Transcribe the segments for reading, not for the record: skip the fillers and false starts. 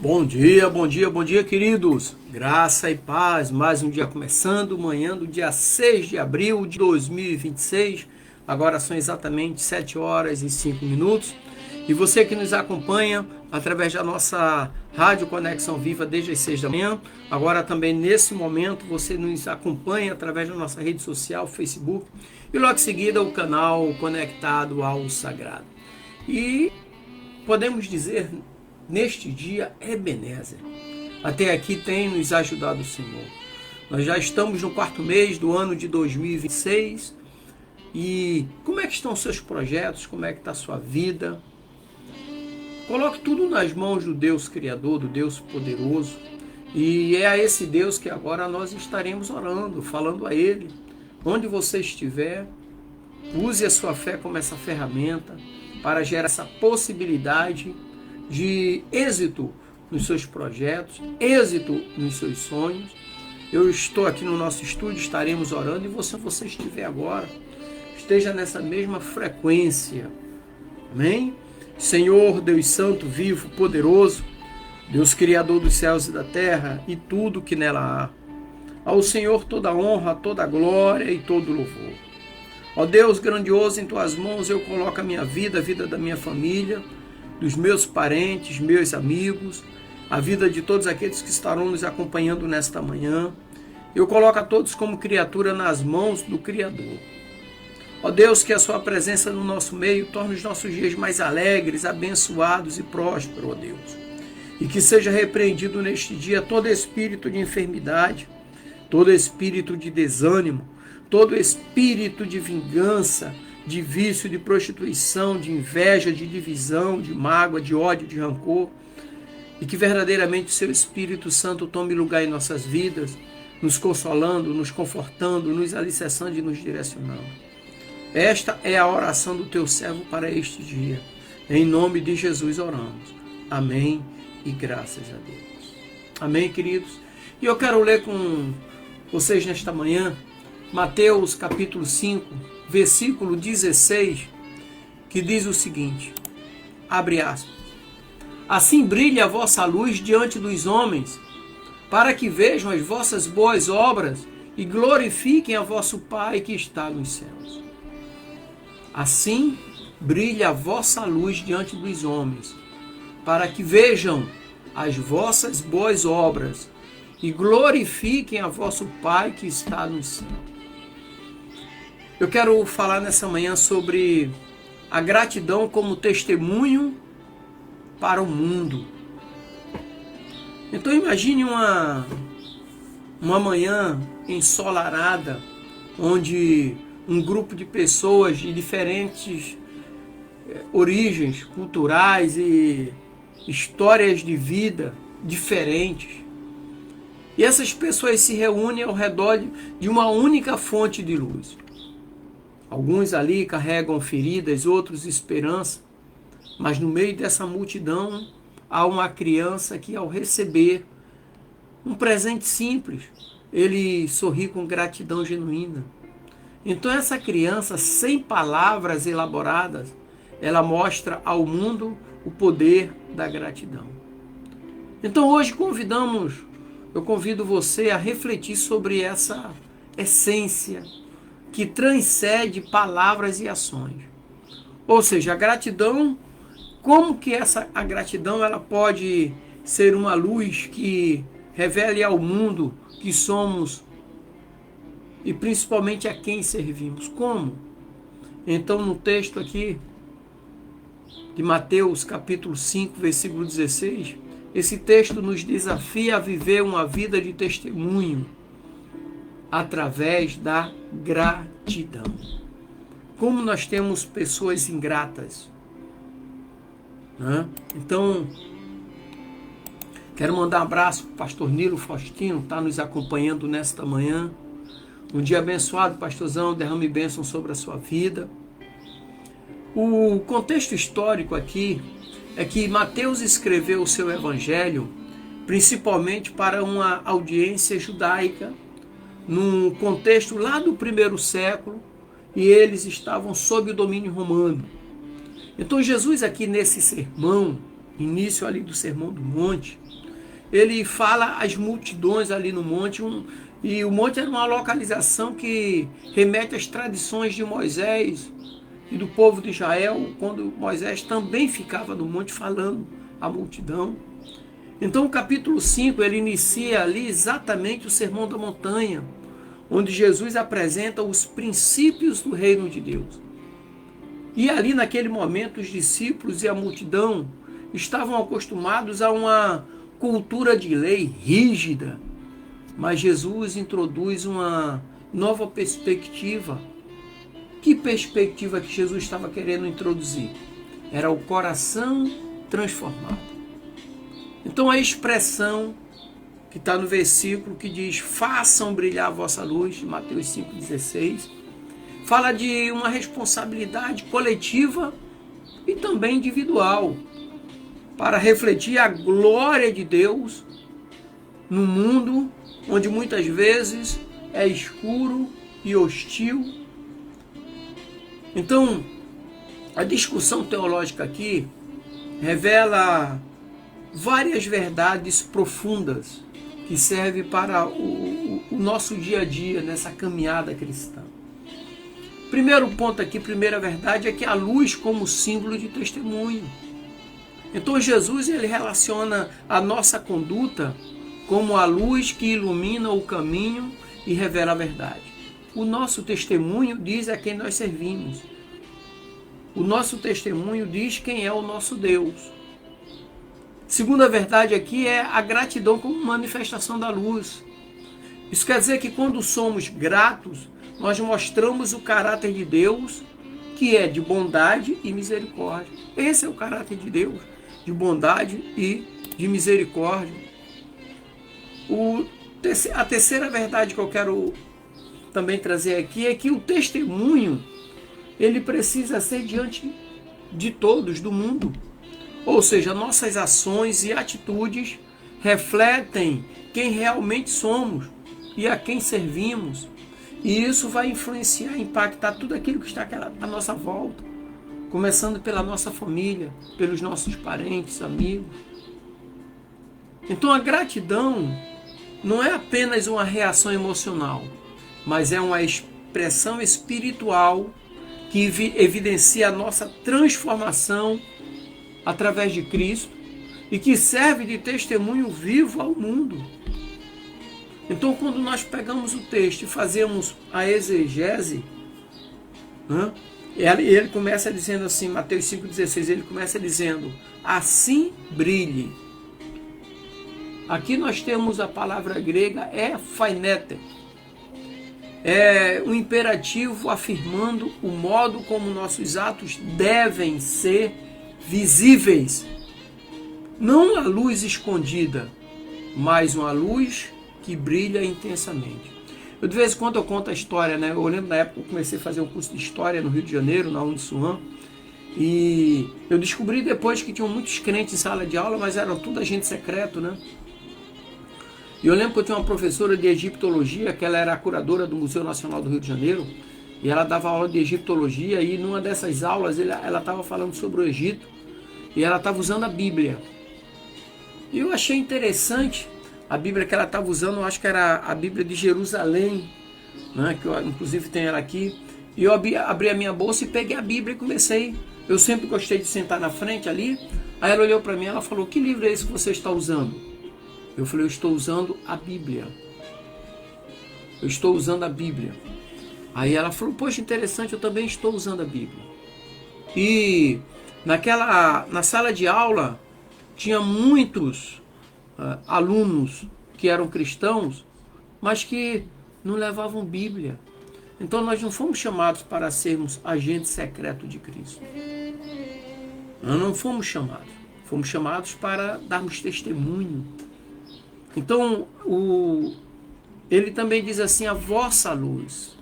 Bom dia, bom dia, bom dia, queridos. Graça e paz. Mais um dia começando, manhã do dia 6 de abril de 2026. Agora são exatamente 7 horas e 5 minutos. E você que nos acompanha através da nossa Rádio Conexão Viva desde as 6 da manhã. Agora também nesse momento você nos acompanha através da nossa rede social, Facebook. E logo em seguida o canal Conectado ao Sagrado. E podemos dizer neste dia Ebenezer. Até aqui tem nos ajudado o Senhor. Nós já estamos no quarto mês do ano de 2026. E como é que estão os seus projetos? Como é que está a sua vida? Coloque tudo nas mãos do Deus Criador, do Deus Poderoso. E é a esse Deus que agora nós estaremos orando, falando a Ele. Onde você estiver, use a sua fé como essa ferramenta para gerar essa possibilidade de êxito nos seus projetos, êxito nos seus sonhos. Eu estou aqui no nosso estúdio, estaremos orando, e você estiver agora, esteja nessa mesma frequência. Amém? Senhor, Deus Santo, vivo, poderoso, Deus Criador dos céus e da terra e tudo que nela há. Ao Senhor toda honra, toda glória e todo louvor. Ó Deus grandioso, em tuas mãos eu coloco a minha vida, a vida da minha família, dos meus parentes, meus amigos, a vida de todos aqueles que estarão nos acompanhando nesta manhã. Eu coloco a todos como criatura nas mãos do Criador. Ó Deus, que a sua presença no nosso meio torne os nossos dias mais alegres, abençoados e prósperos, ó Deus. E que seja repreendido neste dia todo espírito de enfermidade, todo espírito de desânimo, todo espírito de vingança, de vício, de prostituição, de inveja, de divisão, de mágoa, de ódio, de rancor, e que verdadeiramente o seu Espírito Santo tome lugar em nossas vidas, nos consolando, nos confortando, nos alicerçando e nos direcionando. Esta é a oração do teu servo para este dia. Em nome de Jesus oramos. Amém e graças a Deus. Amém, queridos? E eu quero ler com vocês nesta manhã Mateus capítulo 5, versículo 16, que diz o seguinte, abre aspas, assim brilhe a vossa luz diante dos homens, para que vejam as vossas boas obras e glorifiquem a vosso Pai que está nos céus. Assim brilhe a vossa luz diante dos homens, para que vejam as vossas boas obras e glorifiquem a vosso Pai que está nos céus. Eu quero falar nessa manhã sobre a gratidão como testemunho para o mundo. Então imagine uma manhã ensolarada, onde um grupo de pessoas de diferentes origens culturais e histórias de vida diferentes. E essas pessoas se reúnem ao redor de uma única fonte de luz. Alguns ali carregam feridas, outros esperança, mas no meio dessa multidão há uma criança que, ao receber um presente simples, ele sorri com gratidão genuína. Então essa criança, sem palavras elaboradas, ela mostra ao mundo o poder da gratidão. Então hoje eu convido você a refletir sobre essa essência que transcende palavras e ações. Ou seja, a gratidão, como que a gratidão ela pode ser uma luz que revele ao mundo que somos e principalmente a quem servimos. Como? Então no texto aqui de Mateus capítulo 5, versículo 16, esse texto nos desafia a viver uma vida de testemunho através da gratidão. Como nós temos pessoas ingratas, né? Então, quero mandar um abraço para o pastor Nilo Faustino, que está nos acompanhando nesta manhã. Um dia abençoado, pastorzão, derrame bênção sobre a sua vida. O contexto histórico aqui é que Mateus escreveu o seu evangelho principalmente para uma audiência judaica, num contexto lá do primeiro século, e eles estavam sob o domínio romano. Então Jesus aqui nesse sermão, início ali do Sermão do Monte, ele fala às multidões ali no monte, e o monte era uma localização que remete às tradições de Moisés e do povo de Israel, quando Moisés também ficava no monte falando à multidão. Então o capítulo 5, ele inicia ali exatamente o Sermão da Montanha, onde Jesus apresenta os princípios do reino de Deus. E ali naquele momento os discípulos e a multidão estavam acostumados a uma cultura de lei rígida, mas Jesus introduz uma nova perspectiva. Que perspectiva que Jesus estava querendo introduzir? Era o coração transformado. Então a expressão que está no versículo que diz: façam brilhar a vossa luz, de Mateus 5,16, fala de uma responsabilidade coletiva e também individual, para refletir a glória de Deus no mundo onde muitas vezes é escuro e hostil. Então, a discussão teológica aqui revela várias verdades profundas que servem para o nosso dia a dia nessa caminhada cristã. Primeiro ponto aqui, primeira verdade, é que a luz como símbolo de testemunho. Então Jesus, ele relaciona a nossa conduta como a luz que ilumina o caminho e revela a verdade. O nosso testemunho diz a quem nós servimos. O nosso testemunho diz quem é o nosso Deus. Segunda verdade aqui é a gratidão como manifestação da luz. Isso quer dizer que quando somos gratos, nós mostramos o caráter de Deus, que é de bondade e misericórdia. Esse é o caráter de Deus, de bondade e de misericórdia. A terceira verdade que eu quero também trazer aqui é que o testemunho, ele precisa ser diante de todos, do mundo. Ou seja, nossas ações e atitudes refletem quem realmente somos e a quem servimos. E isso vai influenciar, impactar tudo aquilo que está à nossa volta, começando pela nossa família, pelos nossos parentes, amigos. Então a gratidão não é apenas uma reação emocional, mas é uma expressão espiritual que evidencia a nossa transformação através de Cristo e que serve de testemunho vivo ao mundo. Então, quando nós pegamos o texto e fazemos a exegese, ele começa dizendo assim, Mateus 5,16, ele começa dizendo: assim brilhe. Aqui nós temos a palavra grega ephainete. É um imperativo afirmando o modo como nossos atos devem ser visíveis. Não uma luz escondida, mas uma luz que brilha intensamente. De vez em quando eu conto a história, né? Eu lembro na época que eu comecei a fazer um curso de história no Rio de Janeiro, na Uniswan, e eu descobri depois que tinham muitos crentes em sala de aula, mas eram tudo agente secreto, né? E eu lembro que eu tinha uma professora de egiptologia, que ela era a curadora do Museu Nacional do Rio de Janeiro, e ela dava aula de egiptologia, e numa dessas aulas ela estava falando sobre o Egito, e ela estava usando a Bíblia. E eu achei interessante a Bíblia que ela estava usando, eu acho que era a Bíblia de Jerusalém, né, que eu inclusive tenho ela aqui, e eu abri a minha bolsa e peguei a Bíblia e comecei. Eu sempre gostei de sentar na frente ali. Aí ela olhou para mim e ela falou: que livro é esse que você está usando? Eu falei: eu estou usando a Bíblia. Eu estou usando a Bíblia. Aí ela falou: poxa, interessante, eu também estou usando a Bíblia. E na sala de aula tinha muitos alunos que eram cristãos, mas que não levavam Bíblia. Então nós não fomos chamados para sermos agentes secretos de Cristo. Nós não fomos chamados. Fomos chamados para darmos testemunho. Então ele também diz assim: a vossa luz.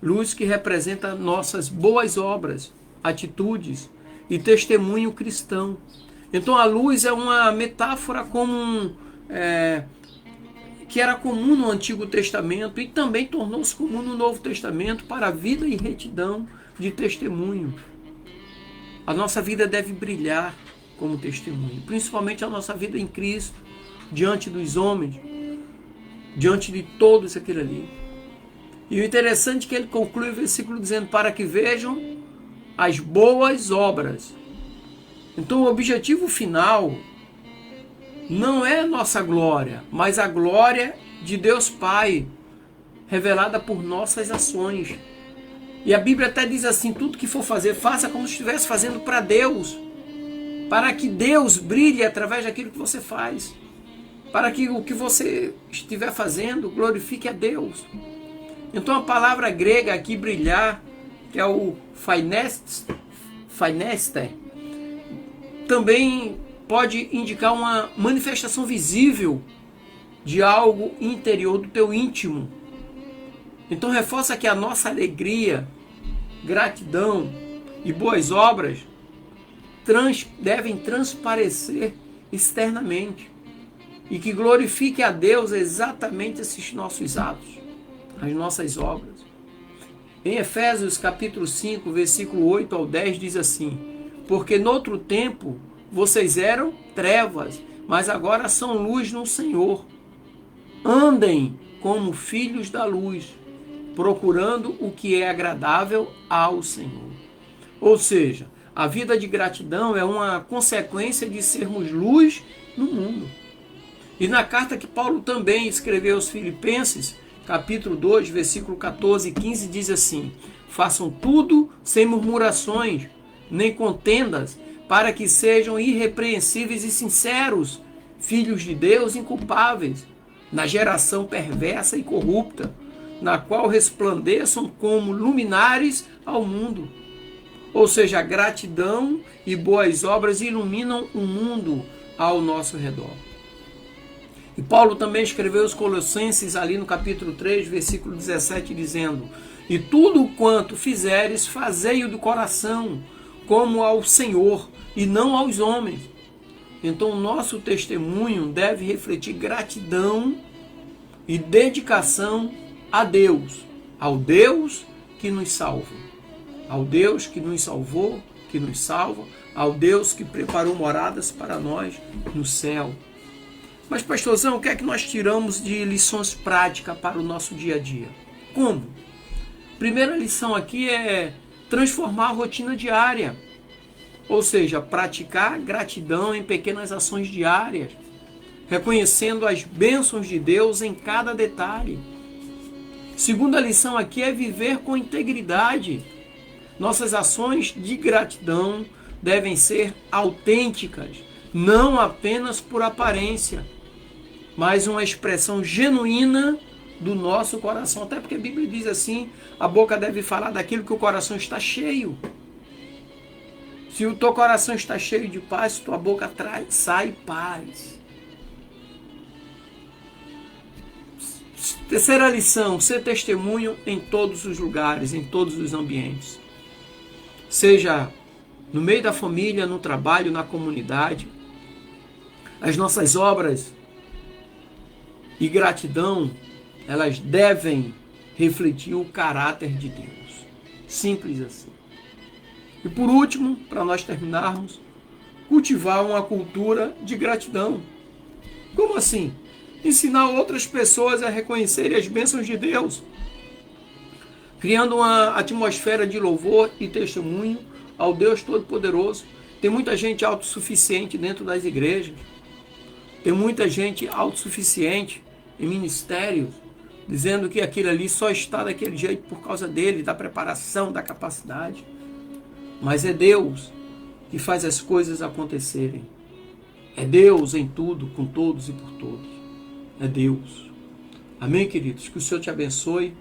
Luz que representa nossas boas obras, atitudes e testemunho cristão. Então a luz é uma metáfora comum, que era comum no Antigo Testamento e também tornou-se comum no Novo Testamento para a vida e retidão de testemunho. A nossa vida deve brilhar como testemunho, principalmente a nossa vida em Cristo, diante dos homens, diante de todos aquilo ali. E o interessante é que ele conclui o versículo dizendo, para que vejam as boas obras. Então o objetivo final não é a nossa glória, mas a glória de Deus Pai, revelada por nossas ações. E a Bíblia até diz assim, tudo que for fazer, faça como se estivesse fazendo para Deus, para que Deus brilhe através daquilo que você faz, para que o que você estiver fazendo glorifique a Deus. Então a palavra grega aqui, brilhar, que é o phainester, também pode indicar uma manifestação visível de algo interior do teu íntimo. Então reforça que a nossa alegria, gratidão e boas obras devem transparecer externamente e que glorifique a Deus exatamente esses nossos atos, as nossas obras. Em Efésios capítulo 5, versículo 8 ao 10 diz assim, porque noutro tempo vocês eram trevas, mas agora são luz no Senhor. Andem como filhos da luz, procurando o que é agradável ao Senhor. Ou seja, a vida de gratidão é uma consequência de sermos luz no mundo. E na carta que Paulo também escreveu aos Filipenses, capítulo 2, versículo 14 e 15, diz assim, façam tudo sem murmurações, nem contendas, para que sejam irrepreensíveis e sinceros, filhos de Deus inculpáveis, na geração perversa e corrupta, na qual resplandeçam como luminares ao mundo. Ou seja, a gratidão e boas obras iluminam o mundo ao nosso redor. E Paulo também escreveu aos Colossenses ali no capítulo 3, versículo 17, dizendo, e tudo quanto fizeres, fazei-o do coração, como ao Senhor, e não aos homens. Então o nosso testemunho deve refletir gratidão e dedicação a Deus, ao Deus que nos salva, ao Deus que nos salvou, que nos salva, ao Deus que preparou moradas para nós no céu. Mas, pastorzão, o que é que nós tiramos de lições práticas para o nosso dia a dia? Como? Primeira lição aqui é transformar a rotina diária. Ou seja, praticar gratidão em pequenas ações diárias, reconhecendo as bênçãos de Deus em cada detalhe. Segunda lição aqui é viver com integridade. Nossas ações de gratidão devem ser autênticas, não apenas por aparência, mas uma expressão genuína do nosso coração. Até porque a Bíblia diz assim, a boca deve falar daquilo que o coração está cheio. Se o teu coração está cheio de paz, tua boca sai paz. Terceira lição, ser testemunho em todos os lugares, em todos os ambientes. Seja no meio da família, no trabalho, na comunidade. As nossas obras e gratidão, elas devem refletir o caráter de Deus. Simples assim. E por último, para nós terminarmos, cultivar uma cultura de gratidão. Como assim? Ensinar outras pessoas a reconhecerem as bênçãos de Deus, criando uma atmosfera de louvor e testemunho ao Deus Todo-Poderoso. Tem muita gente autossuficiente dentro das igrejas, tem muita gente autossuficiente em ministérios, dizendo que aquilo ali só está daquele jeito por causa dele, da preparação, da capacidade. Mas é Deus que faz as coisas acontecerem. É Deus em tudo, com todos e por todos. É Deus. Amém, queridos? Que o Senhor te abençoe.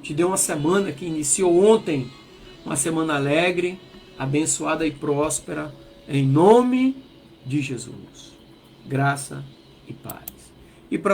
Te dê uma semana que iniciou ontem, uma semana alegre, abençoada e próspera, em nome de Jesus. Graça e paz. E para